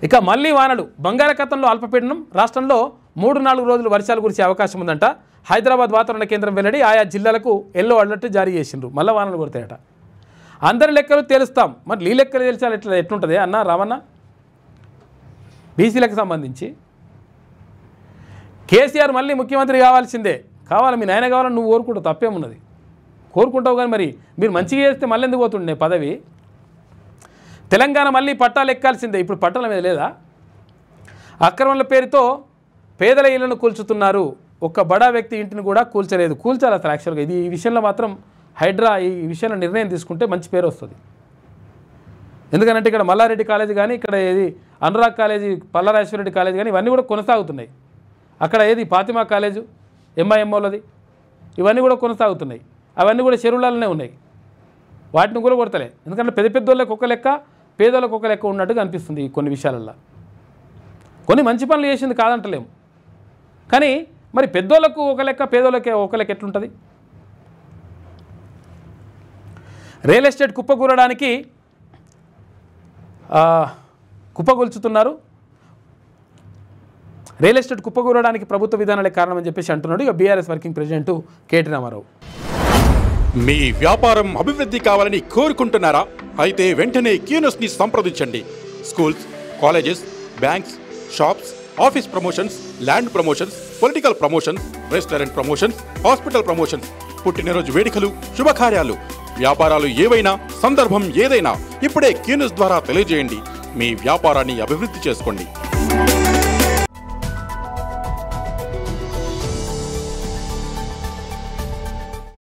ఇక మళ్లీ వానలు బంగాళాఖాతంలో అల్పపీడనం రాష్ట్రంలో 3-4 రోజులు వర్షాలు కురిసే అవకాశం ఉందంట. హైదరాబాద్ వాతావరణ కేంద్రం వెల్లడి ఆయా జిల్లాలకు ఎల్లో అలర్ట్ జారీ చేసిండ్రు. మళ్ళీ వానలు కొడతాయట. అందరి లెక్కలు తేలుస్తాం. మరి ఈ లెక్కలు తేల్చాలి ఎట్లుంటుంది అన్న రామన్న? బీసీలకు సంబంధించి కేసీఆర్ మళ్ళీ ముఖ్యమంత్రి కావాల్సిందే. కావాలి, మీ నాయన కావాలని నువ్వు కోరుకుంటావు, తప్పేమున్నది? కోరుకుంటావు కానీ మరి మీరు మంచిగా చేస్తే మళ్ళీ ఎందుకు పోతుండే పదవి? తెలంగాణ మళ్ళీ పట్టాలు ఎక్కాల్సిందే. ఇప్పుడు పట్టాల మీద లేదా? అక్రమాల పేరుతో పేదల ఇళ్లను కూల్చుతున్నారు. ఒక్క బడా వ్యక్తి ఇంటిని కూడా కూల్చలేదు. కూల్చాలి అసలు యాక్చువల్గా. ఇది ఈ విషయంలో మాత్రం హైడ్రా ఈ విషయంలో నిర్ణయం తీసుకుంటే మంచి పేరు వస్తుంది. ఎందుకంటే ఇక్కడ మల్లారెడ్డి కాలేజీ కానీ, ఇక్కడ ఏది అనురాగ్ కాలేజీ, పల్లారాజేశ్వరరెడ్డి కాలేజీ కానీ ఇవన్నీ కూడా కొనసాగుతున్నాయి. అక్కడ ఏది ఫాతిమా కాలేజు ఎంఐఎంఓలది ఇవన్నీ కూడా కొనసాగుతున్నాయి. అవన్నీ కూడా చెరువులలోనే ఉన్నాయి. వాటిని కూడా కొడతలే. ఎందుకంటే పెద్ద పెద్దోళ్ళకి ఒక లెక్క, పేదోళ్ళకి ఒక లెక్క ఉన్నట్టుగా అనిపిస్తుంది కొన్ని విషయాలల్లో. కొన్ని మంచి పనులు చేసింది కాదంటలేము, కానీ మరి పెద్దోళ్ళకు ఒక లెక్క, పేదోళ్ళకి ఒక లెక్క ఎట్లుంటుంది? రియల్ ఎస్టేట్ కుప్పగొల్చుతున్నారు. రియల్ ఎస్టేట్ కుప్పగూరడానికి ప్రభుత్వ విధానాలే కారణమని చెప్పేసి అంటున్నాడు ఇక BRS working president KT Rama Rao. మీ వ్యాపారం అభివృద్ధి కావాలని కోరుకుంటున్నారా? అయితే వెంటనే క్యూనస్ని సంప్రదించండి. Schools, colleges, banks, shops, office promotions, land promotions, political promotions, restaurant promotions, hospital promotions, పుట్టినరోజు వేడుకలు, శుభకార్యాలు, వ్యాపారాలు ఏవైనా, సందర్భం ఏదైనా ఇప్పుడే క్యూనస్ ద్వారా తెలియజేయండి. మీ వ్యాపారాన్ని అభివృద్ధి చేసుకోండి.